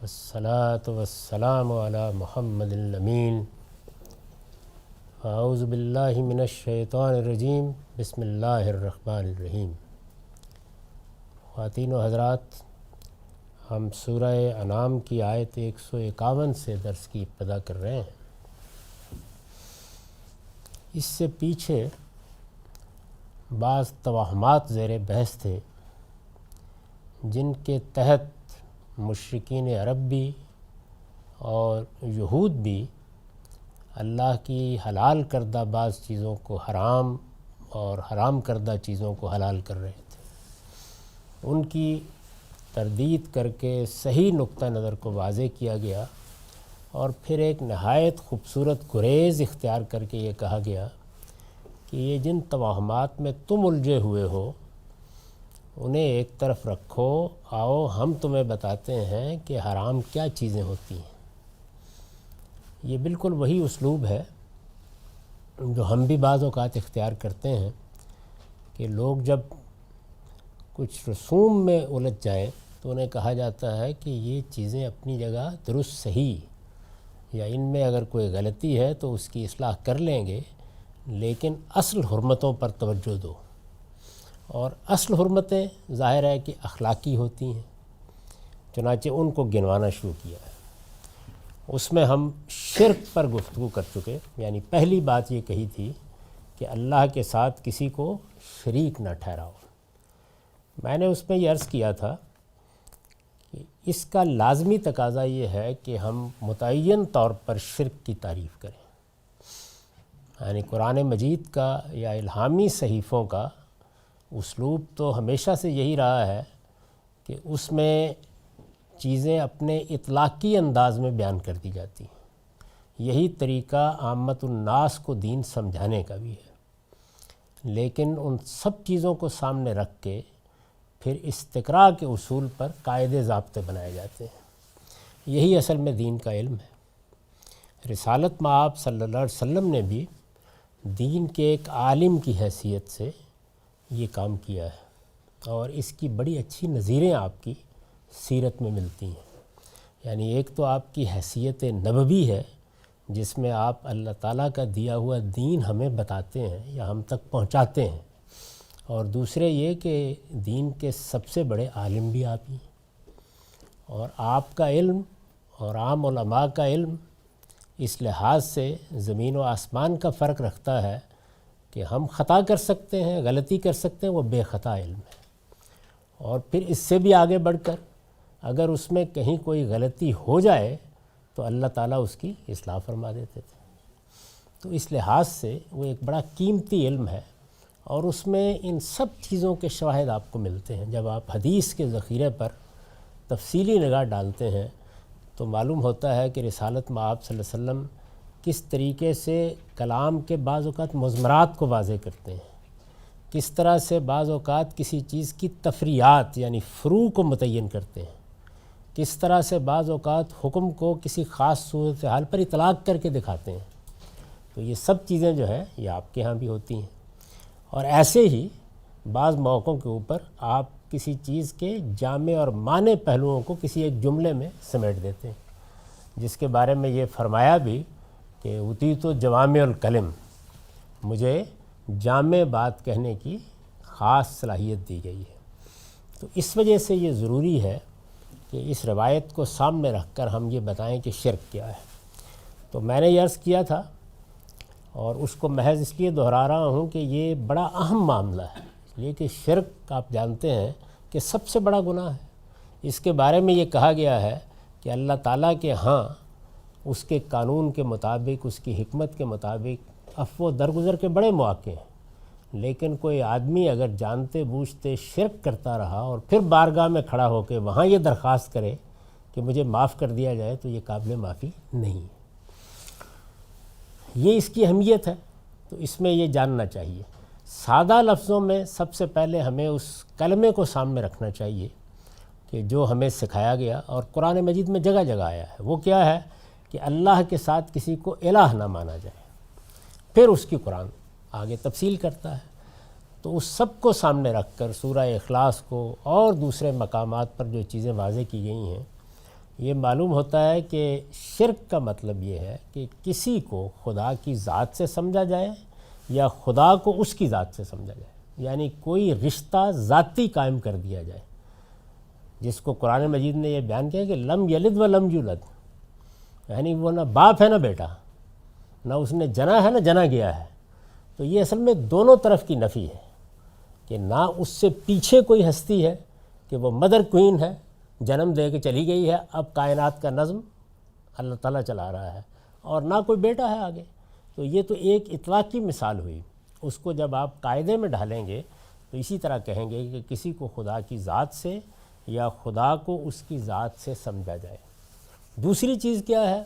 والصلاة والسلام علی محمد الامین اعوذ باللہ من الشیطان الرجیم بسم اللہ الرحمن الرحیم۔ خواتین و حضرات، ہم سورہ انعام کی آیت 151 سے درس کی ابتدا کر رہے ہیں۔ اس سے پیچھے بعض توہمات زیر بحث تھے جن کے تحت مشرکین عرب بھی اور یہود بھی اللہ کی حلال کردہ بعض چیزوں کو حرام اور حرام کردہ چیزوں کو حلال کر رہے تھے۔ ان کی تردید کر کے صحیح نقطہ نظر کو واضح کیا گیا اور پھر ایک نہایت خوبصورت گریز اختیار کر کے یہ کہا گیا کہ یہ جن توہمات میں تم الجھے ہوئے ہو انہیں ایک طرف رکھو، آؤ ہم تمہیں بتاتے ہیں کہ حرام کیا چیزیں ہوتی ہیں۔ یہ بالکل وہی اسلوب ہے جو ہم بھی بعض اوقات اختیار کرتے ہیں کہ لوگ جب کچھ رسوم میں الجھ جائیں تو انہیں کہا جاتا ہے کہ یہ چیزیں اپنی جگہ درست صحیح، یا ان میں اگر کوئی غلطی ہے تو اس کی اصلاح کر لیں گے، لیکن اصل حرمتوں پر توجہ دو۔ اور اصل حرمتیں ظاہر ہے کہ اخلاقی ہوتی ہیں، چنانچہ ان کو گنوانا شروع کیا ہے۔ اس میں ہم شرک پر گفتگو کر چکے، یعنی پہلی بات یہ کہی تھی کہ اللہ کے ساتھ کسی کو شریک نہ ٹھہراؤ۔ میں نے اس میں یہ عرض کیا تھا کہ اس کا لازمی تقاضا یہ ہے کہ ہم متعین طور پر شرک کی تعریف کریں، یعنی قرآن مجید کا یا الہامی صحیفوں کا اسلوب تو ہمیشہ سے یہی رہا ہے کہ اس میں چیزیں اپنے اطلاقی انداز میں بیان کر دی جاتی ہیں۔ یہی طریقہ عامت الناس کو دین سمجھانے کا بھی ہے، لیکن ان سب چیزوں کو سامنے رکھ کے پھر استقراء کے اصول پر قاعدے ضابطے بنائے جاتے ہیں۔ یہی اصل میں دین کا علم ہے۔ رسالت مآب صلی اللہ علیہ وسلم نے بھی دین کے ایک عالم کی حیثیت سے یہ کام کیا ہے، اور اس کی بڑی اچھی نظیریں آپ کی سیرت میں ملتی ہیں۔ یعنی ایک تو آپ کی حیثیت نبوی ہے جس میں آپ اللہ تعالیٰ کا دیا ہوا دین ہمیں بتاتے ہیں یا ہم تک پہنچاتے ہیں، اور دوسرے یہ کہ دین کے سب سے بڑے عالم بھی آپ ہی ہیں، اور آپ کا علم اور عام علماء کا علم اس لحاظ سے زمین و آسمان کا فرق رکھتا ہے کہ ہم خطا کر سکتے ہیں، غلطی کر سکتے ہیں، وہ بے خطا علم ہے۔ اور پھر اس سے بھی آگے بڑھ کر اگر اس میں کہیں کوئی غلطی ہو جائے تو اللہ تعالیٰ اس کی اصلاح فرما دیتے تھے۔ تو اس لحاظ سے وہ ایک بڑا قیمتی علم ہے، اور اس میں ان سب چیزوں کے شواہد آپ کو ملتے ہیں۔ جب آپ حدیث کے ذخیرے پر تفصیلی نگاہ ڈالتے ہیں تو معلوم ہوتا ہے کہ رسالت مآب صلی اللہ علیہ وسلم کس طریقے سے کلام کے بعض اوقات مضمرات کو واضح کرتے ہیں، کس طرح سے بعض اوقات کسی چیز کی تفریعات یعنی فروع کو متعین کرتے ہیں، کس طرح سے بعض اوقات حکم کو کسی خاص صورتحال پر اطلاق کر کے دکھاتے ہیں۔ تو یہ سب چیزیں جو ہیں یہ آپ کے ہاں بھی ہوتی ہیں، اور ایسے ہی بعض موقعوں کے اوپر آپ کسی چیز کے جامع اور معنی پہلوؤں کو کسی ایک جملے میں سمیٹ دیتے ہیں، جس کے بارے میں یہ فرمایا بھی کہ اوتیت جوامع الکلم، مجھے جامع بات کہنے کی خاص صلاحیت دی گئی ہے۔ تو اس وجہ سے یہ ضروری ہے کہ اس روایت کو سامنے رکھ کر ہم یہ بتائیں کہ شرک کیا ہے۔ تو میں نے یہ عرض کیا تھا، اور اس کو محض اس لیے دہرا رہا ہوں کہ یہ بڑا اہم معاملہ ہے، اس لیے کہ شرک آپ جانتے ہیں کہ سب سے بڑا گناہ ہے۔ اس کے بارے میں یہ کہا گیا ہے کہ اللہ تعالیٰ کے ہاں اس کے قانون کے مطابق، اس کی حکمت کے مطابق عفو و درگزر کے بڑے مواقع ہیں، لیکن کوئی آدمی اگر جانتے بوجھتے شرک کرتا رہا اور پھر بارگاہ میں کھڑا ہو کے وہاں یہ درخواست کرے کہ مجھے معاف کر دیا جائے تو یہ قابل معافی نہیں ہے۔ یہ اس کی اہمیت ہے، تو اس میں یہ جاننا چاہیے۔ سادہ لفظوں میں سب سے پہلے ہمیں اس کلمے کو سامنے رکھنا چاہیے کہ جو ہمیں سکھایا گیا اور قرآن مجید میں جگہ جگہ آیا ہے۔ وہ کیا ہے کہ اللہ کے ساتھ کسی کو الہ نہ مانا جائے۔ پھر اس کی قرآن آگے تفصیل کرتا ہے، تو اس سب کو سامنے رکھ کر سورہ اخلاص کو اور دوسرے مقامات پر جو چیزیں واضح کی گئی ہیں یہ معلوم ہوتا ہے کہ شرک کا مطلب یہ ہے کہ کسی کو خدا کی ذات سے سمجھا جائے یا خدا کو اس کی ذات سے سمجھا جائے، یعنی کوئی رشتہ ذاتی قائم کر دیا جائے، جس کو قرآن مجید نے یہ بیان کیا کہ لم یلد و لم یولد، یعنی وہ نہ باپ ہے نہ بیٹا، نہ اس نے جنا ہے نہ جنا گیا ہے۔ تو یہ اصل میں دونوں طرف کی نفی ہے کہ نہ اس سے پیچھے کوئی ہستی ہے کہ وہ مدر کوئین ہے، جنم دے کے چلی گئی ہے، اب کائنات کا نظم اللہ تعالیٰ چلا رہا ہے، اور نہ کوئی بیٹا ہے آگے۔ تو یہ تو ایک اطلاقی مثال ہوئی، اس کو جب آپ قاعدے میں ڈھالیں گے تو اسی طرح کہیں گے کہ کسی کو خدا کی ذات سے یا خدا کو اس کی ذات سے سمجھا جائے۔ دوسری چیز کیا ہے؟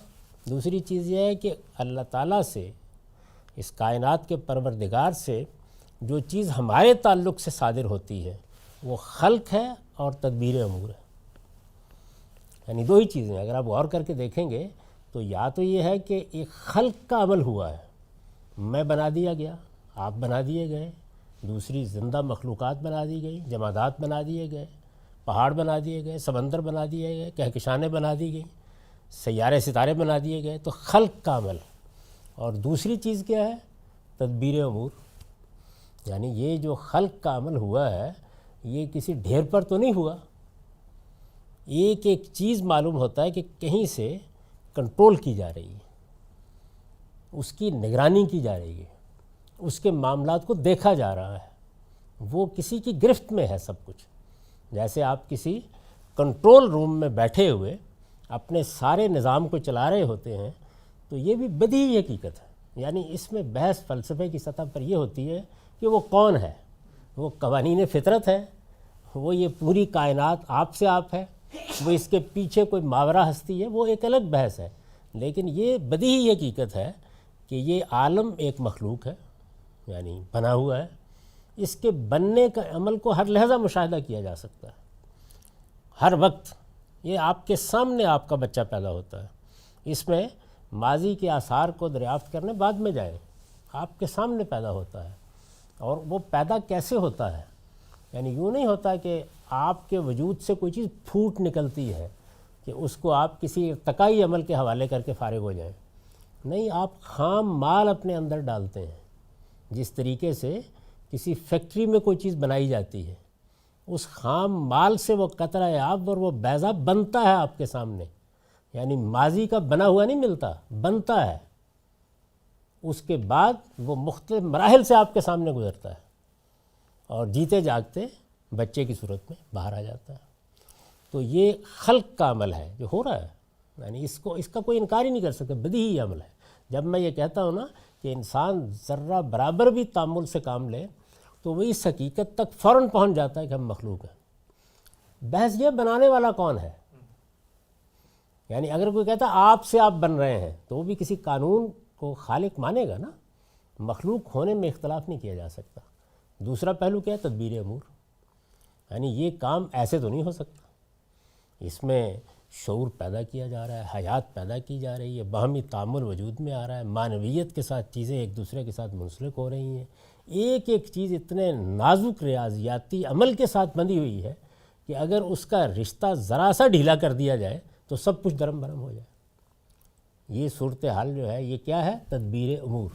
دوسری چیز یہ ہے کہ اللہ تعالیٰ سے، اس کائنات کے پروردگار سے جو چیز ہمارے تعلق سے صادر ہوتی ہے وہ خلق ہے اور تدبیر امور ہے، یعنی دو ہی چیزیں۔ اگر آپ غور کر کے دیکھیں گے تو یا تو یہ ہے کہ ایک خلق کا عمل ہوا ہے، میں بنا دیا گیا، آپ بنا دیے گئے، دوسری زندہ مخلوقات بنا دی گئی، جمادات بنا دیے گئے، پہاڑ بنا دیے گئے، سمندر بنا دیے گئے، کہکشانیں بنا دی گئیں، سیارے ستارے بنا دیے گئے، تو خلق کا عمل۔ اور دوسری چیز کیا ہے؟ تدبیر امور، یعنی یہ جو خلق کا عمل ہوا ہے یہ کسی ڈھیر پر تو نہیں ہوا، ایک ایک چیز معلوم ہوتا ہے کہ کہیں سے کنٹرول کی جا رہی ہے، اس کی نگرانی کی جا رہی ہے، اس کے معاملات کو دیکھا جا رہا ہے، وہ کسی کی گرفت میں ہے سب کچھ۔ جیسے آپ کسی کنٹرول روم میں بیٹھے ہوئے اپنے سارے نظام کو چلا رہے ہوتے ہیں، تو یہ بھی بدیہی حقیقت ہے۔ یعنی اس میں بحث فلسفے کی سطح پر یہ ہوتی ہے کہ وہ کون ہے، وہ قوانین فطرت ہے، وہ یہ پوری کائنات آپ سے آپ ہے، وہ اس کے پیچھے کوئی ماورا ہستی ہے، وہ ایک الگ بحث ہے۔ لیکن یہ بدیہی حقیقت ہے کہ یہ عالم ایک مخلوق ہے، یعنی بنا ہوا ہے، اس کے بننے کا عمل کو ہر لحظہ مشاہدہ کیا جا سکتا ہے، ہر وقت۔ یہ آپ کے سامنے آپ کا بچہ پیدا ہوتا ہے، اس میں ماضی کے آثار کو دریافت کرنے بعد میں جائیں، آپ کے سامنے پیدا ہوتا ہے۔ اور وہ پیدا کیسے ہوتا ہے؟ یعنی یوں نہیں ہوتا کہ آپ کے وجود سے کوئی چیز پھوٹ نکلتی ہے کہ اس کو آپ کسی ارتقائی عمل کے حوالے کر کے فارغ ہو جائیں، نہیں، آپ خام مال اپنے اندر ڈالتے ہیں۔ جس طریقے سے کسی فیکٹری میں کوئی چیز بنائی جاتی ہے، اس خام مال سے وہ قطرہ آب اور وہ بیضا بنتا ہے آپ کے سامنے، یعنی ماضی کا بنا ہوا نہیں ملتا، بنتا ہے، اس کے بعد وہ مختلف مراحل سے آپ کے سامنے گزرتا ہے اور جیتے جاگتے بچے کی صورت میں باہر آ جاتا ہے۔ تو یہ خلق کا عمل ہے جو ہو رہا ہے، یعنی اس کا کوئی انکار ہی نہیں کر سکتا، بدیہی عمل ہے۔ جب میں یہ کہتا ہوں نا کہ انسان ذرہ برابر بھی تأمل سے کام لے تو وہ اس حقیقت تک فوراً پہنچ جاتا ہے کہ ہم مخلوق ہیں۔ بحث یہ بنانے والا کون ہے؟ یعنی اگر کوئی کہتا آپ سے آپ بن رہے ہیں تو وہ بھی کسی قانون کو خالق مانے گا نا، مخلوق ہونے میں اختلاف نہیں کیا جا سکتا۔ دوسرا پہلو کیا ہے؟ تدبیر امور، یعنی یہ کام ایسے تو نہیں ہو سکتا، اس میں شعور پیدا کیا جا رہا ہے، حیات پیدا کی جا رہی ہے، باہمی تعامل وجود میں آ رہا ہے، معنویت کے ساتھ چیزیں ایک دوسرے کے ساتھ منسلک ہو رہی ہیں، ایک ایک چیز اتنے نازک ریاضیاتی عمل کے ساتھ بندھی ہوئی ہے کہ اگر اس کا رشتہ ذرا سا ڈھیلا کر دیا جائے تو سب کچھ درم برم ہو جائے۔ یہ صورتحال جو ہے یہ کیا ہے؟ تدبیر امور۔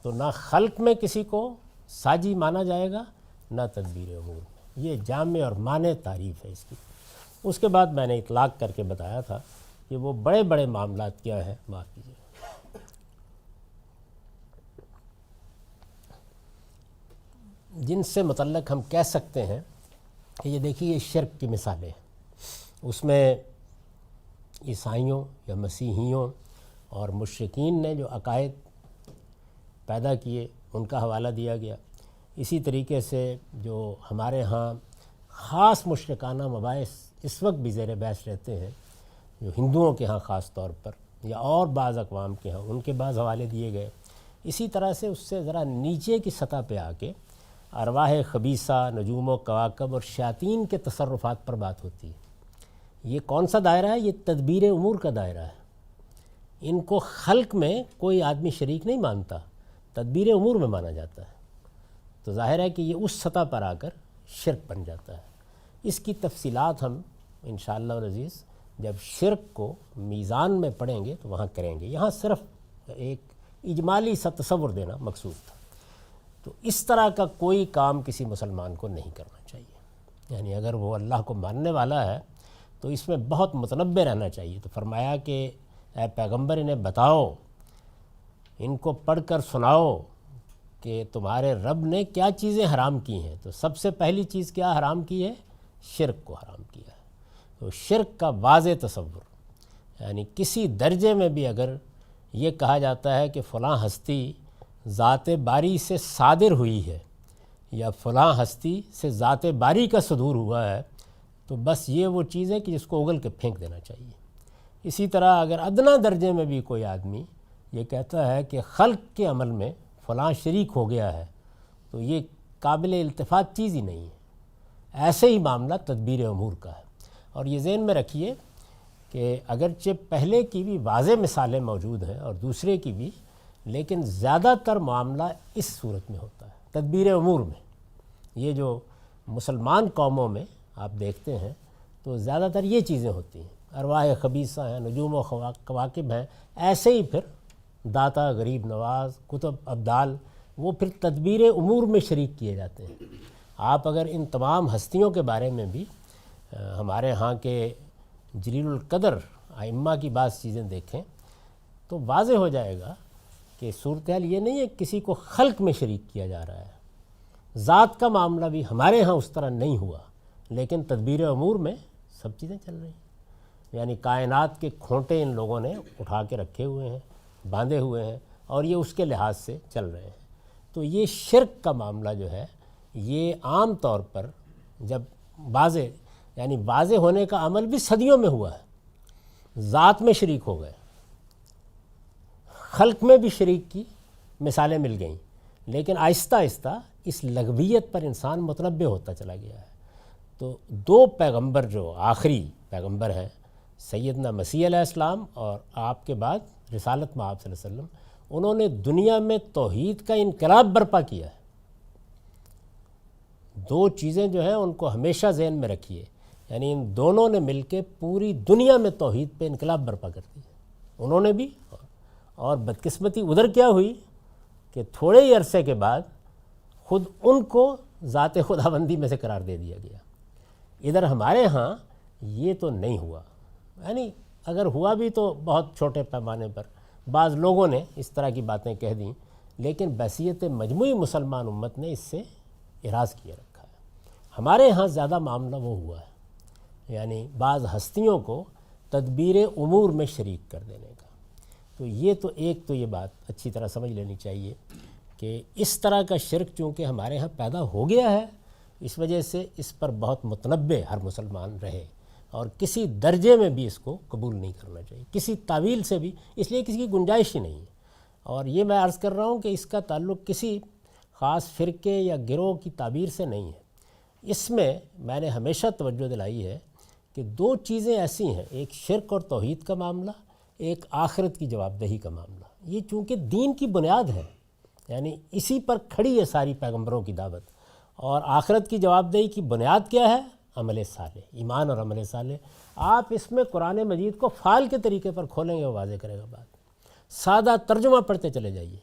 تو نہ خلق میں کسی کو ساجی مانا جائے گا، نہ تدبیر امور میں۔ یہ جامع اور مانع تعریف ہے اس کی۔ اس کے بعد میں نے اطلاق کر کے بتایا تھا کہ وہ بڑے بڑے معاملات کیا ہیں، معاف کیجیے، جن سے متعلق ہم کہہ سکتے ہیں کہ یہ دیکھیے یہ شرک کی مثالیں ہیں۔ اس میں عیسائیوں یا مسیحیوں اور مشرکین نے جو عقائد پیدا کیے ان کا حوالہ دیا گیا۔ اسی طریقے سے جو ہمارے ہاں خاص مشرکانہ مباحث اس وقت بھی زیر بحث رہتے ہیں، جو ہندوؤں کے ہاں خاص طور پر یا اور بعض اقوام کے ہاں، ان کے بعض حوالے دیے گئے۔ اسی طرح سے اس سے ذرا نیچے کی سطح پہ آ کے ارواح خبیثہ، نجوم و کواکب اور شیاطین کے تصرفات پر بات ہوتی ہے۔ یہ کون سا دائرہ ہے؟ یہ تدبیر امور کا دائرہ ہے۔ ان کو خلق میں کوئی آدمی شریک نہیں مانتا، تدبیر امور میں مانا جاتا ہے۔ تو ظاہر ہے کہ یہ اس سطح پر آ کر شرک بن جاتا ہے۔ اس کی تفصیلات ہم انشاءاللہ العزیز جب شرک کو میزان میں پڑھیں گے تو وہاں کریں گے. یہاں صرف ایک اجمالی سا تصور دینا مقصود تھا. تو اس طرح کا کوئی کام کسی مسلمان کو نہیں کرنا چاہیے. یعنی اگر وہ اللہ کو ماننے والا ہے تو اس میں بہت متنبہ رہنا چاہیے. تو فرمایا کہ اے پیغمبر انہیں بتاؤ، ان کو پڑھ کر سناؤ کہ تمہارے رب نے کیا چیزیں حرام کی ہیں. تو سب سے پہلی چیز کیا حرام کی ہے؟ شرک کو حرام کیا ہے. تو شرک کا واضح تصور، یعنی کسی درجے میں بھی اگر یہ کہا جاتا ہے کہ فلاں ہستی ذات باری سے صادر ہوئی ہے یا فلاں ہستی سے ذات باری کا صدور ہوا ہے، تو بس یہ وہ چیز ہے کہ جس کو اگل کے پھینک دینا چاہیے. اسی طرح اگر ادنا درجے میں بھی کوئی آدمی یہ کہتا ہے کہ خلق کے عمل میں فلاں شریک ہو گیا ہے، تو یہ قابل التفات چیز ہی نہیں ہے. ایسے ہی معاملہ تدبیر امور کا ہے. اور یہ ذہن میں رکھیے کہ اگرچہ پہلے کی بھی واضح مثالیں موجود ہیں اور دوسرے کی بھی، لیکن زیادہ تر معاملہ اس صورت میں ہوتا ہے تدبیر امور میں. یہ جو مسلمان قوموں میں آپ دیکھتے ہیں تو زیادہ تر یہ چیزیں ہوتی ہیں. ارواح خبیثہ ہیں، نجوم و کواکب ہیں، ایسے ہی پھر داتا، غریب نواز، کتب، ابدال، وہ پھر تدبیر امور میں شریک کیے جاتے ہیں. آپ اگر ان تمام ہستیوں کے بارے میں بھی ہمارے ہاں کے جلیل القدر ائمہ کی بعض چیزیں دیکھیں تو واضح ہو جائے گا کہ صورتحال یہ نہیں ہے کسی کو خلق میں شریک کیا جا رہا ہے. ذات کا معاملہ بھی ہمارے ہاں اس طرح نہیں ہوا، لیکن تدبیر امور میں سب چیزیں چل رہی ہیں. یعنی کائنات کے کھونٹے ان لوگوں نے اٹھا کے رکھے ہوئے ہیں، باندھے ہوئے ہیں، اور یہ اس کے لحاظ سے چل رہے ہیں. تو یہ شرک کا معاملہ جو ہے یہ عام طور پر جب واضح ہونے کا عمل بھی صدیوں میں ہوا ہے. ذات میں شریک ہو گئے، خلق میں بھی شریک کی مثالیں مل گئیں، لیکن آہستہ آہستہ اس لغویت پر انسان متنبہ ہوتا چلا گیا ہے. تو دو پیغمبر جو آخری پیغمبر ہیں، سیدنا مسیح علیہ السلام اور آپ کے بعد رسالت مآب صلی اللہ علیہ وسلم، انہوں نے دنیا میں توحید کا انقلاب برپا کیا ہے. دو چیزیں جو ہیں ان کو ہمیشہ ذہن میں رکھیے، یعنی ان دونوں نے مل کے پوری دنیا میں توحید پہ انقلاب برپا کر دیا. انہوں نے بھی، اور بدقسمتی ادھر کیا ہوئی کہ تھوڑے ہی عرصے کے بعد خود ان کو ذات خداوندی میں سے قرار دے دیا گیا. ادھر ہمارے ہاں یہ تو نہیں ہوا. یعنی اگر ہوا بھی تو بہت چھوٹے پیمانے پر بعض لوگوں نے اس طرح کی باتیں کہہ دیں، لیکن بحیثیت مجموعی مسلمان امت نے اس سے اعراض کیے رکھا ہے. ہمارے ہاں زیادہ معاملہ وہ ہوا ہے، یعنی بعض ہستیوں کو تدبیر امور میں شریک کر دینے کا. تو یہ تو ایک تو یہ بات اچھی طرح سمجھ لینی چاہیے کہ اس طرح کا شرک چونکہ ہمارے ہاں پیدا ہو گیا ہے، اس وجہ سے اس پر بہت متنبہ ہر مسلمان رہے، اور کسی درجے میں بھی اس کو قبول نہیں کرنا چاہیے، کسی تعویل سے بھی، اس لیے کسی کی گنجائش ہی نہیں ہے. اور یہ میں عرض کر رہا ہوں کہ اس کا تعلق کسی خاص فرقے یا گروہ کی تعبیر سے نہیں ہے. اس میں نے ہمیشہ توجہ دلائی ہے کہ دو چیزیں ایسی ہیں، ایک شرک اور توحید کا معاملہ، ایک آخرت کی جواب دہی کا معاملہ. یہ چونکہ دین کی بنیاد ہے، یعنی اسی پر کھڑی ہے ساری پیغمبروں کی دعوت. اور آخرت کی جواب دہی کی بنیاد کیا ہے؟ عمل صالح، ایمان اور عمل صالح. آپ اس میں قرآن مجید کو فعال کے طریقے پر کھولیں گے وہ واضح کرے گا بات. سادہ ترجمہ پڑھتے چلے جائیے.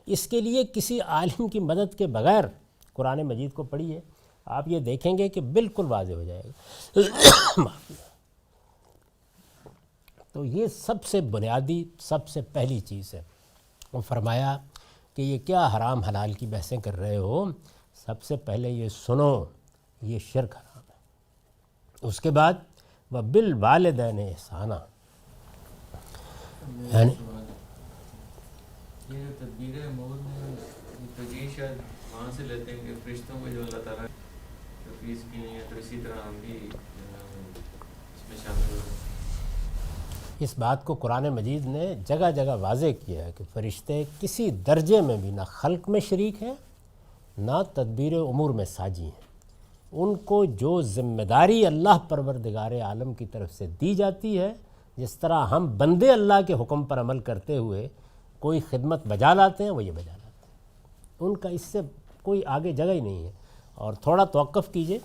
اس کے لیے کسی عالم کی مدد کے بغیر قرآن مجید کو پڑھیے، آپ یہ دیکھیں گے کہ بالکل واضح ہو جائے گا. تو یہ سب سے بنیادی، سب سے پہلی چیز ہے. وہ فرمایا کہ یہ کیا حرام حلال کی بحثیں کر رہے ہو، سب سے پہلے یہ سنو، یہ شرک حرام ہے. اس کے بعد وَبِالْوَالِدَيْنِ احسانا، یعنی یہ تدبیر امور میں تجویز شاید وہاں سے لیتے ہیں کہ فرشتوں کو جو اللہ تعالیٰ تفویض کی ہیں، تو اسی طرح ہم بھی اس میں شامل ہو. اس بات کو قرآن مجید نے جگہ جگہ واضح کیا ہے کہ فرشتے کسی درجے میں بھی نہ خلق میں شریک ہیں، نہ تدبیر امور میں ساجی ہیں. ان کو جو ذمہ داری اللہ پروردگار عالم کی طرف سے دی جاتی ہے، جس طرح ہم بندے اللہ کے حکم پر عمل کرتے ہوئے کوئی خدمت بجا لاتے ہیں، وہ یہ بجا لاتے ہیں. ان کا اس سے کوئی آگے جگہ ہی نہیں ہے. اور تھوڑا توقف کیجئے،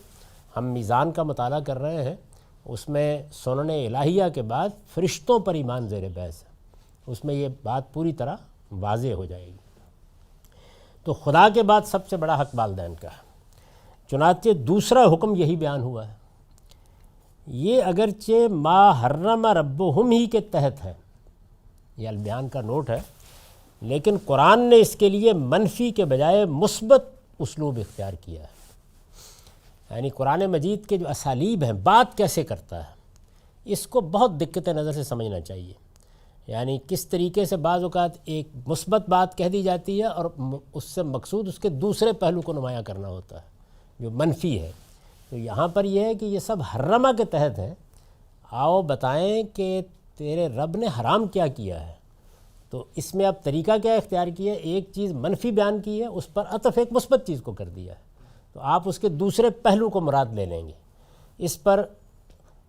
ہم میزان کا مطالعہ کر رہے ہیں اس میں سنن الہیہ کے بعد فرشتوں پر ایمان زیر بحث ہے، اس میں یہ بات پوری طرح واضح ہو جائے گی۔ تو خدا کے بعد سب سے بڑا حق والدین کا ہے، چنانچہ دوسرا حکم یہی بیان ہوا ہے۔ یہ اگرچہ ما حرم ربہم ہی کے تحت ہے، یہ البیان کا نوٹ ہے، لیکن قرآن نے اس کے لیے منفی کے بجائے مثبت اسلوب اختیار کیا ہے۔ یعنی قرآن مجید کے جو اسالیب ہیں، بات کیسے کرتا ہے، اس کو بہت دقت نظر سے سمجھنا چاہیے۔ یعنی کس طریقے سے بعض اوقات ایک مثبت بات کہہ دی جاتی ہے اور اس سے مقصود اس کے دوسرے پہلو کو نمایاں کرنا ہوتا ہے جو منفی ہے۔ تو یہاں پر یہ ہے کہ یہ سب حرمہ کے تحت ہے، آؤ بتائیں کہ تیرے رب نے حرام کیا کیا ہے۔ تو اس میں اب طریقہ کیا اختیار کیا ہے، ایک چیز منفی بیان کی ہے، اس پر عطف ایک مثبت چیز کو کر دیا ہے، تو آپ اس کے دوسرے پہلو کو مراد لے لیں گے۔ اس پر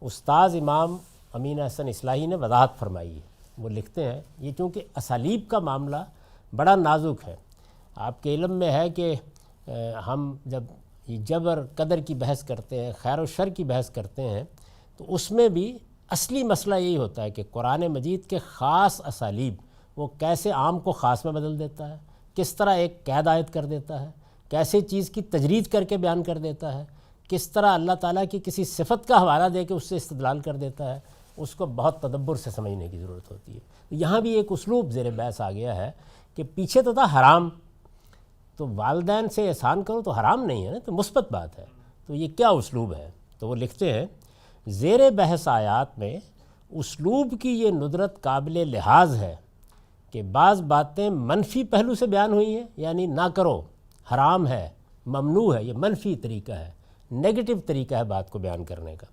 استاذ امام امین احسن اصلاحی نے وضاحت فرمائی ہے، وہ لکھتے ہیں یہ چونکہ اسالیب کا معاملہ بڑا نازک ہے، آپ کے علم میں ہے کہ ہم جب یہ جبر قدر کی بحث کرتے ہیں، خیر و شر کی بحث کرتے ہیں، تو اس میں بھی اصلی مسئلہ یہی ہوتا ہے کہ قرآن مجید کے خاص اسالیب وہ کیسے عام کو خاص میں بدل دیتا ہے، کس طرح ایک قید عائد کر دیتا ہے، کیسے چیز کی تجرید کر کے بیان کر دیتا ہے، کس طرح اللہ تعالیٰ کی کسی صفت کا حوالہ دے کے اس سے استدلال کر دیتا ہے، اس کو بہت تدبر سے سمجھنے کی ضرورت ہوتی ہے۔ یہاں بھی ایک اسلوب زیر بحث آ گیا ہے کہ پیچھے تو تھا حرام، تو والدین سے احسان کرو تو حرام نہیں ہے نا، تو مثبت بات ہے، تو یہ کیا اسلوب ہے؟ تو وہ لکھتے ہیں زیر بحث آیات میں اسلوب کی یہ ندرت قابل لحاظ ہے کہ بعض باتیں منفی پہلو سے بیان ہوئی ہیں، یعنی نہ کرو، حرام ہے، ممنوع ہے، یہ منفی طریقہ ہے، نیگیٹو طریقہ ہے بات کو بیان کرنے کا،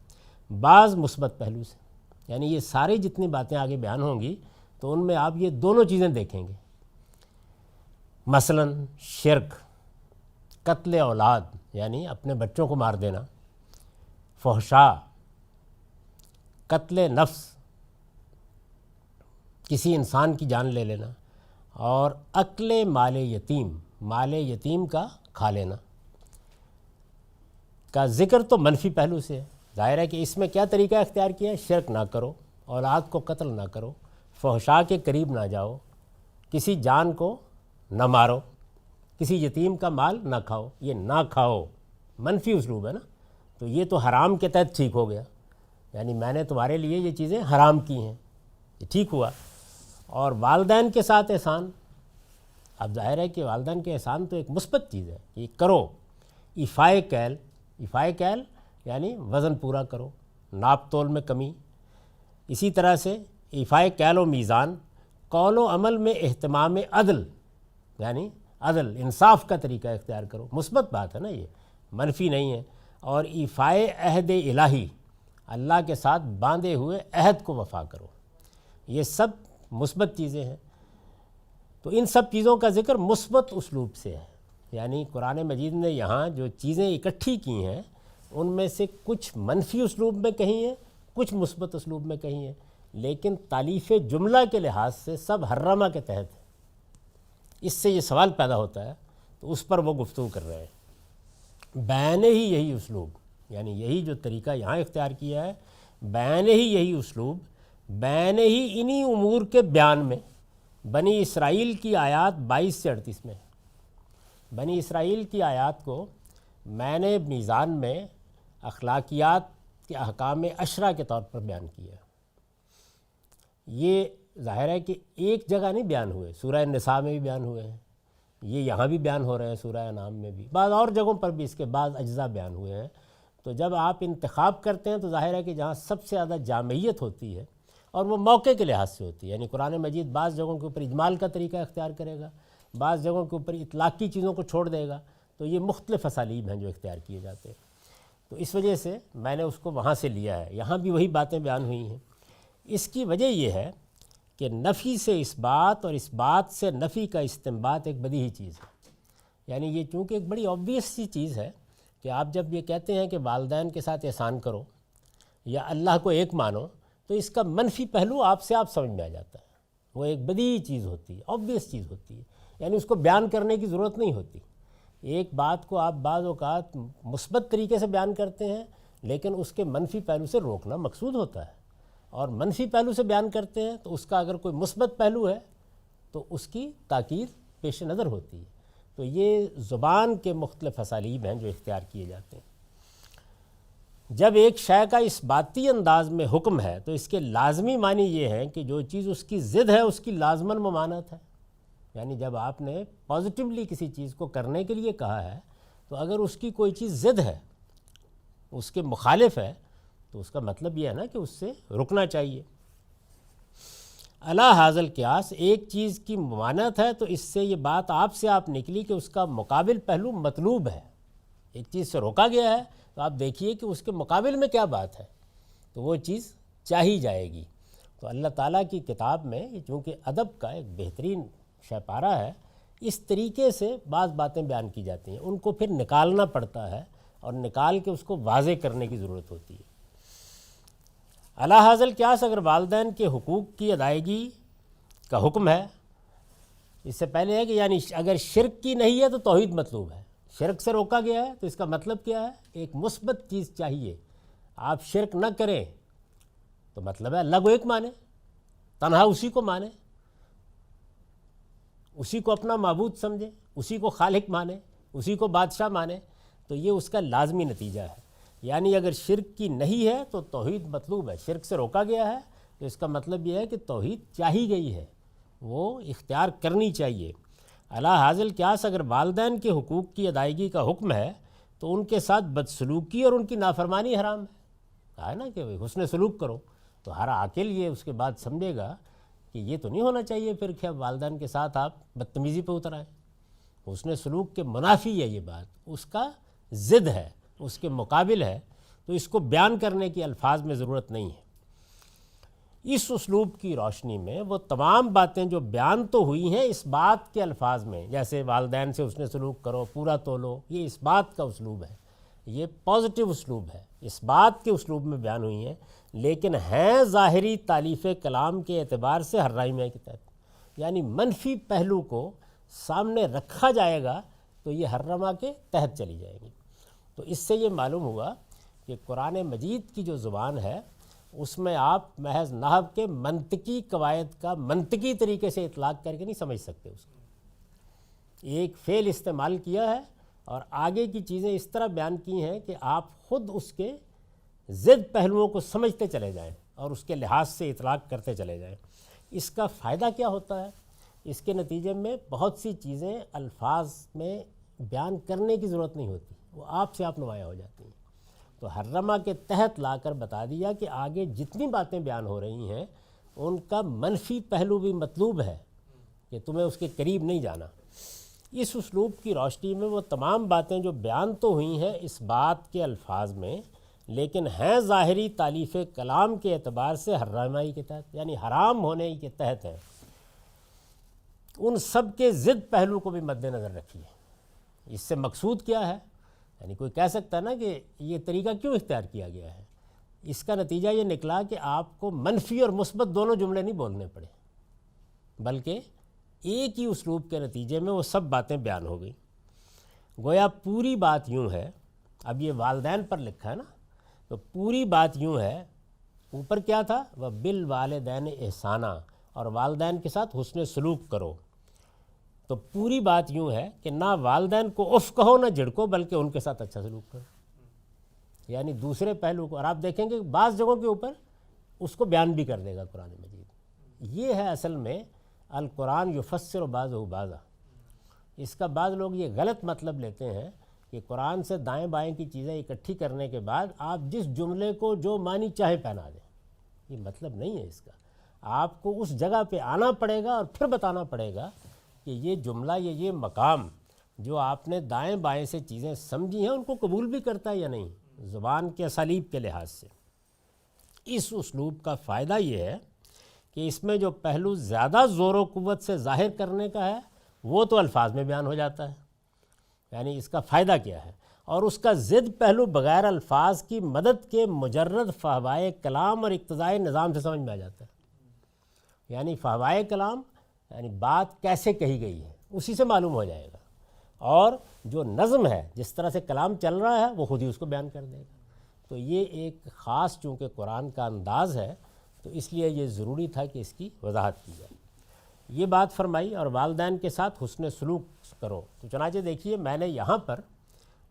بعض مثبت پہلو سے، یعنی یہ ساری جتنی باتیں آگے بیان ہوں گی تو ان میں آپ یہ دونوں چیزیں دیکھیں گے، مثلا شرک، قتل اولاد یعنی اپنے بچوں کو مار دینا، فحشاء، قتل نفس، کسی انسان کی جان لے لینا، اور اکل مال یتیم، مال یتیم کا کھا لینا کا ذکر تو منفی پہلو سے ہے۔ ظاہر ہے کہ اس میں کیا طریقہ اختیار کیا ہے، شرک نہ کرو، اولاد کو قتل نہ کرو، فحشاء کے قریب نہ جاؤ، کسی جان کو نہ مارو، کسی یتیم کا مال نہ کھاؤ، یہ نہ کھاؤ منفی اسلوب ہے نا، تو یہ تو حرام کے تحت ٹھیک ہو گیا، یعنی میں نے تمہارے لیے یہ چیزیں حرام کی ہیں، یہ ٹھیک ہوا۔ اور والدین کے ساتھ احسان، اب ظاہر ہے کہ والدین کے احسان تو ایک مثبت چیز ہے، یہ کرو، ایفائے کیل، ایفائے کیل یعنی وزن پورا کرو، ناپ تول میں کمی، اسی طرح سے ایفائے کیل و میزان، قول و عمل میں اہتمام عدل، یعنی عدل انصاف کا طریقہ اختیار کرو، مثبت بات ہے نا، یہ منفی نہیں ہے۔ اور ایفائے عہد الہی، اللہ کے ساتھ باندھے ہوئے عہد کو وفا کرو، یہ سب مثبت چیزیں ہیں۔ تو ان سب چیزوں کا ذکر مثبت اسلوب سے ہے، یعنی قرآن مجید نے یہاں جو چیزیں اکٹھی کی ہیں ان میں سے کچھ منفی اسلوب میں کہی ہیں، کچھ مثبت اسلوب میں کہی ہیں، لیکن تالیف جملہ کے لحاظ سے سب حرمہ کے تحت ہے۔ اس سے یہ سوال پیدا ہوتا ہے، تو اس پر وہ گفتگو کر رہے ہیں۔ بیان ہی یہی اسلوب، یعنی یہی جو طریقہ یہاں اختیار کیا ہے، بیان ہی یہی اسلوب، بیان ہی انہی امور کے بیان میں بنی اسرائیل کی آیات 22 سے 38 میں، بنی اسرائیل کی آیات کو میں نے میزان میں اخلاقیات کے احکام 10 کے طور پر بیان کیا۔ یہ ظاہر ہے کہ ایک جگہ نہیں بیان ہوئے، سورہ نساء میں بھی بیان ہوئے ہیں، یہ یہاں بھی بیان ہو رہے ہیں، سورہ انعام میں بھی، بعض اور جگہوں پر بھی اس کے بعض اجزاء بیان ہوئے ہیں۔ تو جب آپ انتخاب کرتے ہیں تو ظاہر ہے کہ جہاں سب سے زیادہ جامعیت ہوتی ہے اور وہ موقع کے لحاظ سے ہوتی ہے، یعنی قرآن مجید بعض جگہوں کے اوپر اجمال کا طریقہ اختیار کرے گا، بعض جگہوں کے اوپر اطلاقی چیزوں کو چھوڑ دے گا، تو یہ مختلف اسالیب ہیں جو اختیار کیے جاتے ہیں۔ تو اس وجہ سے میں نے اس کو وہاں سے لیا ہے، یہاں بھی وہی باتیں بیان ہوئی ہیں۔ اس کی وجہ یہ ہے کہ نفی سے اس بات اور اس بات سے نفی کا استنباط ایک بدیہی چیز ہے، یعنی یہ چونکہ ایک بڑی آبویس سی چیز ہے کہ آپ جب یہ کہتے ہیں کہ والدین کے ساتھ احسان کرو یا اللہ کو ایک مانو، تو اس کا منفی پہلو آپ سمجھ میں آ جاتا ہے، وہ ایک بدیہی چیز ہوتی ہے، آبویس چیز ہوتی ہے، یعنی اس کو بیان کرنے کی ضرورت نہیں ہوتی۔ ایک بات کو آپ بعض اوقات مثبت طریقے سے بیان کرتے ہیں، لیکن اس کے منفی پہلو سے روکنا مقصود ہوتا ہے، اور منفی پہلو سے بیان کرتے ہیں تو اس کا اگر کوئی مثبت پہلو ہے تو اس کی تاکید پیش نظر ہوتی ہے۔ تو یہ زبان کے مختلف اسالیب ہیں جو اختیار کیے جاتے ہیں۔ جب ایک شے کا اس باتی انداز میں حکم ہے تو اس کے لازمی معنی یہ ہے کہ جو چیز اس کی ضد ہے اس کی لازماً ممانعت ہے۔ یعنی جب آپ نے پازیٹیولی کسی چیز کو کرنے کے لیے کہا ہے تو اگر اس کی کوئی چیز ضد ہے، اس کے مخالف ہے، تو اس کا مطلب یہ ہے نا کہ اس سے رکنا چاہیے۔ علی حاضل قیاس، ایک چیز کی ممانعت ہے تو اس سے یہ بات آپ نکلی کہ اس کا مقابل پہلو مطلوب ہے۔ ایک چیز سے روکا گیا ہے تو آپ دیکھیے کہ اس کے مقابل میں کیا بات ہے، تو وہ چیز چاہی جائے گی۔ تو اللہ تعالیٰ کی کتاب میں چونکہ ادب کا ایک بہترین شہپارہ ہے، اس طریقے سے بعض باتیں بیان کی جاتی ہیں، ان کو پھر نکالنا پڑتا ہے اور نکال کے اس کو واضح کرنے کی ضرورت ہوتی ہے۔ علی حاضل قیاس، اگر والدین کے حقوق کی ادائیگی کا حکم ہے، اس سے پہلے ہے کہ یعنی اگر شرک کی نہیں ہے تو توحید مطلوب ہے، شرک سے روکا گیا ہے تو اس کا مطلب کیا ہے؟ ایک مثبت چیز چاہیے، آپ شرک نہ کریں تو مطلب ہے اللہ کو ایک مانے، تنہا اسی کو مانے، اسی کو اپنا معبود سمجھے، اسی کو خالق مانے، اسی کو بادشاہ مانے، تو یہ اس کا لازمی نتیجہ ہے۔ یعنی اگر شرک کی نہیں ہے تو توحید مطلوب ہے، شرک سے روکا گیا ہے تو اس کا مطلب یہ ہے کہ توحید چاہی گئی ہے، وہ اختیار کرنی چاہیے۔ علی حاضل قیاس، اگر والدین کے حقوق کی ادائیگی کا حکم ہے تو ان کے ساتھ بدسلوکی اور ان کی نافرمانی حرام ہے۔ کہا ہے نا کہ حسن سلوک کرو، تو ہر عاقل یہ اس کے بعد سمجھے گا کہ یہ تو نہیں ہونا چاہیے پھر کہ والدین کے ساتھ آپ بدتمیزی پہ اتر آئیں۔ حسن سلوک کے منافی ہے یہ بات، اس کا ضد ہے، اس کے مقابل ہے، تو اس کو بیان کرنے کی الفاظ میں ضرورت نہیں ہے۔ اس اسلوب کی روشنی میں وہ تمام باتیں جو بیان تو ہوئی ہیں اس بات کے الفاظ میں، جیسے والدین سے حسن سلوک کرو، پورا تولو، یہ اس بات کا اسلوب ہے، یہ پازیٹیو اسلوب ہے، اس بات کے اسلوب میں بیان ہوئی ہیں، لیکن ہیں ظاہری تالیف کلام کے اعتبار سے حرامہ کے تحت، یعنی منفی پہلو کو سامنے رکھا جائے گا تو یہ حرامہ کے تحت چلی جائیں گی۔ تو اس سے یہ معلوم ہوا کہ قرآن مجید کی جو زبان ہے اس میں آپ محض نحو کے منطقی قواعد کا منطقی طریقے سے اطلاق کر کے نہیں سمجھ سکتے، اس کو ایک فعل استعمال کیا ہے اور آگے کی چیزیں اس طرح بیان کی ہیں کہ آپ خود اس کے ضد پہلوؤں کو سمجھتے چلے جائیں اور اس کے لحاظ سے اطلاق کرتے چلے جائیں۔ اس کا فائدہ کیا ہوتا ہے؟ اس کے نتیجے میں بہت سی چیزیں الفاظ میں بیان کرنے کی ضرورت نہیں ہوتی، وہ آپ سے آپ نمایاں ہو جاتی ہیں۔ تو حرمہ کے تحت لا کر بتا دیا کہ آگے جتنی باتیں بیان ہو رہی ہیں ان کا منفی پہلو بھی مطلوب ہے کہ تمہیں اس کے قریب نہیں جانا۔ اس اسلوب کی روشنی میں وہ تمام باتیں جو بیان تو ہوئی ہیں اس بات کے الفاظ میں، لیکن ہیں ظاہری تالیف کلام کے اعتبار سے حرامائی کے تحت، یعنی حرام ہونے کے تحت ہیں، ان سب کے ضد پہلو کو بھی مد نظر رکھیے۔ اس سے مقصود کیا ہے؟ یعنی کوئی کہہ سکتا ہے نا کہ یہ طریقہ کیوں اختیار کیا گیا ہے؟ اس کا نتیجہ یہ نکلا کہ آپ کو منفی اور مثبت دونوں جملے نہیں بولنے پڑے، بلکہ ایک ہی اسلوب کے نتیجے میں وہ سب باتیں بیان ہو گئیں۔ گویا پوری بات یوں ہے، اب یہ والدین پر لکھا ہے نا، تو پوری بات یوں ہے، اوپر کیا تھا؟ وَبِالْوَالِدَيْنِ احسانًا، اور والدین کے ساتھ حسن سلوک کرو۔ تو پوری بات یوں ہے کہ نہ والدین کو اف کہو نہ جھڑکو، بلکہ ان کے ساتھ اچھا سلوک کرو، یعنی دوسرے پہلو کو۔ اور آپ دیکھیں گے بعض جگہوں کے اوپر اس کو بیان بھی کر دے گا قرآن مجید۔ یہ ہے اصل میں القرآن یفسر بعضہ بعضا۔ اس کا بعض لوگ یہ غلط مطلب لیتے ہیں کہ قرآن سے دائیں بائیں کی چیزیں اکٹھی کرنے کے بعد آپ جس جملے کو جو معنی چاہے پہنا دیں، یہ مطلب نہیں ہے اس کا۔ آپ کو اس جگہ پہ آنا پڑے گا اور پھر بتانا پڑے گا کہ یہ جملہ یہ مقام جو آپ نے دائیں بائیں سے چیزیں سمجھی ہیں ان کو قبول بھی کرتا ہے یا نہیں، زبان کے اسالیب کے لحاظ سے۔ اس اسلوب کا فائدہ یہ ہے کہ اس میں جو پہلو زیادہ زور و قوت سے ظاہر کرنے کا ہے وہ تو الفاظ میں بیان ہو جاتا ہے، یعنی اس کا فائدہ کیا ہے، اور اس کا ضد پہلو بغیر الفاظ کی مدد کے مجرد فہوائے کلام اور اقتضائے نظام سے سمجھ میں آ جاتا ہے۔ یعنی فہوائے کلام یعنی بات کیسے کہی گئی ہے اسی سے معلوم ہو جائے گا، اور جو نظم ہے جس طرح سے کلام چل رہا ہے وہ خود ہی اس کو بیان کر دے گا۔ تو یہ ایک خاص چونکہ قرآن کا انداز ہے تو اس لیے یہ ضروری تھا کہ اس کی وضاحت کی جائے۔ یہ بات فرمائی اور والدین کے ساتھ حسن سلوک کرو، تو چنانچہ دیکھیے میں نے یہاں پر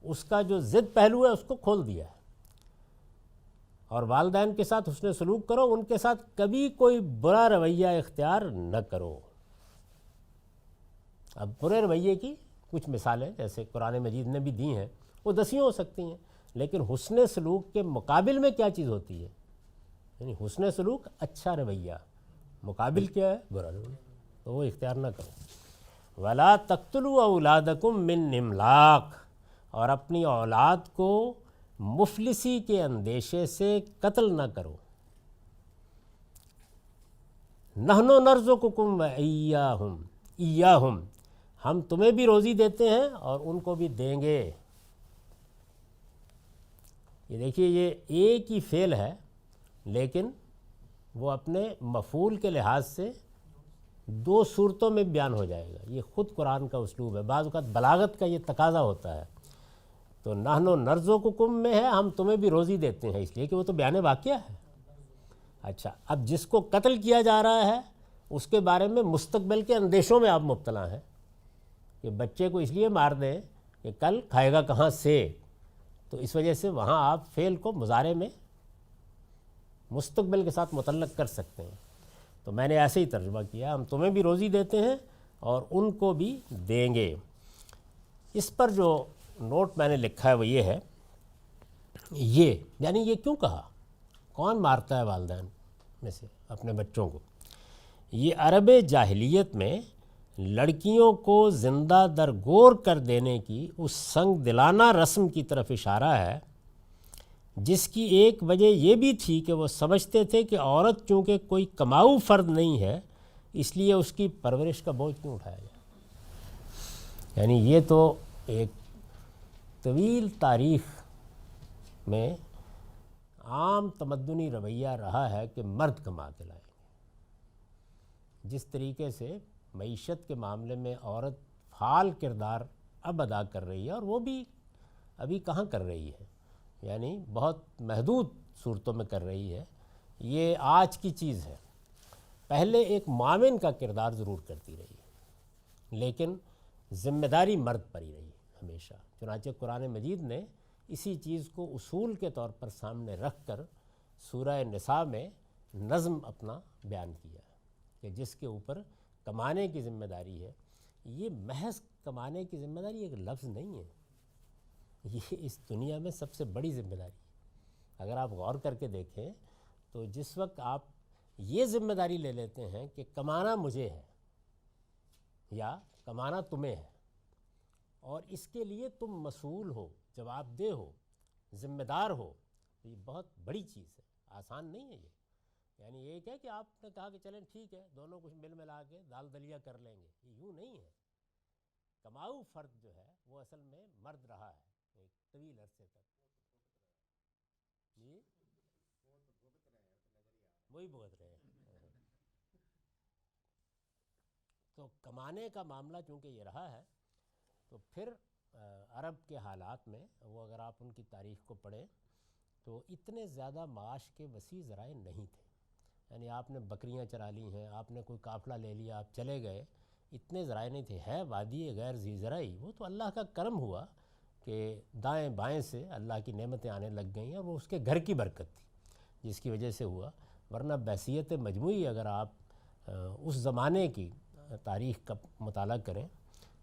اس کا جو ضد پہلو ہے اس کو کھول دیا ہے، اور والدین کے ساتھ حسن سلوک کرو، ان کے ساتھ کبھی کوئی برا رویہ اختیار نہ کرو۔ اب برے رویے کی کچھ مثالیں جیسے قرآن مجید نے بھی دی ہیں وہ دسیوں ہو سکتی ہیں، لیکن حسن سلوک کے مقابل میں کیا چیز ہوتی ہے؟ یعنی حسن سلوک اچھا رویہ، مقابل کیا ہے؟ برا رویہ، تو وہ اختیار نہ کرو۔ وَلَا تَقْتُلُوا أَوْلَادَكُم مِّنْ إِمْلَاقٍ، اور اپنی اولاد کو مفلسی کے اندیشے سے قتل نہ کرو۔ نحن نرزقکم وإیاہم، ہم تمہیں بھی روزی دیتے ہیں اور ان کو بھی دیں گے۔ یہ دیکھیے یہ ایک ہی فعل ہے لیکن وہ اپنے مفعول کے لحاظ سے دو صورتوں میں بیان ہو جائے گا۔ یہ خود قرآن کا اسلوب ہے، بعض اوقات بلاغت کا یہ تقاضا ہوتا ہے۔ تو نحن نرزقکم میں ہے ہم تمہیں بھی روزی دیتے ہیں، اس لیے کہ وہ تو بیان واقعہ ہے۔ اچھا، اب جس کو قتل کیا جا رہا ہے اس کے بارے میں مستقبل کے اندیشوں میں آپ مبتلا ہیں کہ بچے کو اس لیے مار دیں کہ کل کھائے گا کہاں سے، تو اس وجہ سے وہاں آپ فعل کو مضارع میں مستقبل کے ساتھ متعلق کر سکتے ہیں۔ تو میں نے ایسے ہی ترجمہ کیا، ہم تمہیں بھی روزی دیتے ہیں اور ان کو بھی دیں گے۔ اس پر جو نوٹ میں نے لکھا ہے وہ یہ ہے، یہ یعنی یہ کیوں کہا، کون مارتا ہے والدین میں سے اپنے بچوں کو؟ یہ عرب جاہلیت میں لڑکیوں کو زندہ درگور کر دینے کی اس سنگ دلانہ رسم کی طرف اشارہ ہے جس کی ایک وجہ یہ بھی تھی کہ وہ سمجھتے تھے کہ عورت چونکہ کوئی کماؤ فرد نہیں ہے اس لیے اس کی پرورش کا بوجھ کیوں اٹھایا جائے۔ یعنی یہ تو ایک طویل تاریخ میں عام تمدنی رویہ رہا ہے کہ مرد کما کے لائیں گے۔ جس طریقے سے معیشت کے معاملے میں عورت فعال کردار اب ادا کر رہی ہے، اور وہ بھی ابھی کہاں کر رہی ہے، یعنی بہت محدود صورتوں میں کر رہی ہے، یہ آج کی چیز ہے۔ پہلے ایک معاون کا کردار ضرور کرتی رہی ہے لیکن ذمہ داری مرد پر ہی رہی ہمیشہ۔ چنانچہ قرآن مجید نے اسی چیز کو اصول کے طور پر سامنے رکھ کر سورہ نساء میں نظم اپنا بیان کیا کہ جس کے اوپر کمانے کی ذمہ داری ہے۔ یہ محض کمانے کی ذمہ داری ایک لفظ نہیں ہے، یہ اس دنیا میں سب سے بڑی ذمہ داری ہے۔ اگر آپ غور کر کے دیکھیں تو جس وقت آپ یہ ذمہ داری لے لیتے ہیں کہ کمانا مجھے ہے یا کمانا تمہیں ہے اور اس کے لیے تم مسئول ہو، جواب دہ ہو، ذمہ دار ہو، تو یہ بہت بڑی چیز ہے، آسان نہیں ہے یہ۔ یعنی ایک ہے کہ آپ نے کہا کہ چلیں ٹھیک ہے دونوں کچھ مل ملا کے دال دلیا کر لیں گے، یہ یوں نہیں ہے۔ کماؤ فرد جو ہے وہ اصل میں مرد رہا ہے ایک طویل عرصے تک، جی وہی بھگت رہے ہیں۔ تو کمانے کا معاملہ چونکہ یہ رہا ہے تو پھر عرب کے حالات میں وہ اگر آپ ان کی تاریخ کو پڑھیں تو اتنے زیادہ معاش کے وسیع ذرائع نہیں تھے۔ یعنی آپ نے بکریاں چرا لی ہیں، آپ نے کوئی قافلہ لے لیا، آپ چلے گئے، اتنے ذرائع نہیں تھے۔ ہے وادی غیر ذی زرعی، وہ تو اللہ کا کرم ہوا کہ دائیں بائیں سے اللہ کی نعمتیں آنے لگ گئیں اور وہ اس کے گھر کی برکت تھی جس کی وجہ سے ہوا، ورنہ بحیثیت مجموعی اگر آپ اس زمانے کی تاریخ کا مطالعہ کریں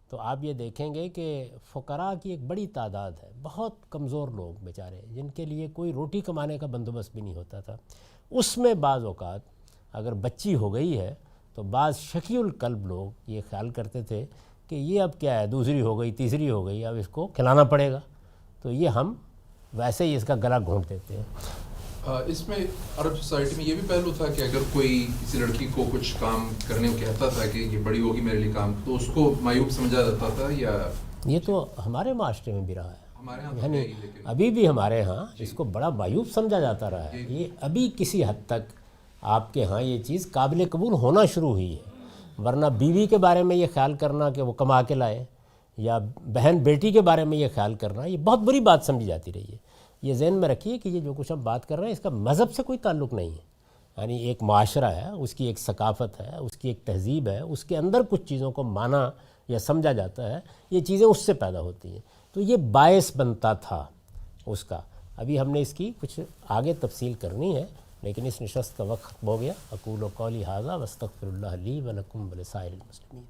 تو آپ یہ دیکھیں گے کہ فقراء کی ایک بڑی تعداد ہے، بہت کمزور لوگ بیچارے جن کے لیے کوئی روٹی کمانے کا بندوبست بھی نہیں ہوتا تھا۔ اس میں بعض اوقات اگر بچی ہو گئی ہے تو بعض شقی القلب لوگ یہ خیال کرتے تھے کہ یہ اب کیا ہے، دوسری ہو گئی تیسری ہو گئی، اب اس کو کھلانا پڑے گا، تو یہ ہم ویسے ہی اس کا گلا گھونٹ دیتے ہیں۔ اس میں عرب سوسائٹی میں یہ بھی پہلو تھا کہ اگر کوئی کسی لڑکی کو کچھ کام کرنے کو کہتا تھا کہ یہ بڑی ہوگی میرے لیے کام، تو اس کو معیوب سمجھا جاتا تھا، یا یہ تو ہمارے معاشرے میں بھی رہا ہے، ہمارے ہاں یعنی ابھی بھی ہمارے ہاں اس کو بڑا معیوب سمجھا جاتا رہا ہے۔ یہ ابھی کسی حد تک آپ کے ہاں یہ چیز قابل قبول ہونا شروع ہوئی ہے، ورنہ بیوی کے بارے میں یہ خیال کرنا کہ وہ کما کے لائے یا بہن بیٹی کے بارے میں یہ خیال کرنا یہ بہت بری بات سمجھی جاتی رہی ہے۔ یہ ذہن میں رکھیے کہ یہ جو کچھ ہم بات کر رہے ہیں اس کا مذہب سے کوئی تعلق نہیں ہے. یعنی ایک معاشرہ ہے، اس کی ایک ثقافت ہے، اس کی ایک تہذیب ہے، اس کے اندر کچھ چیزوں کو مانا یا سمجھا جاتا ہے، یہ چیزیں اس سے پیدا ہوتی ہیں. تو یہ باعث بنتا تھا اس کا. ابھی ہم نے اس کی کچھ آگے تفصیل کرنی ہے، لیکن اس نشست کا وقت ہو گیا. اقول قولی ھذا واستغفر اللہ لی ولکم ولسائر المسلمین.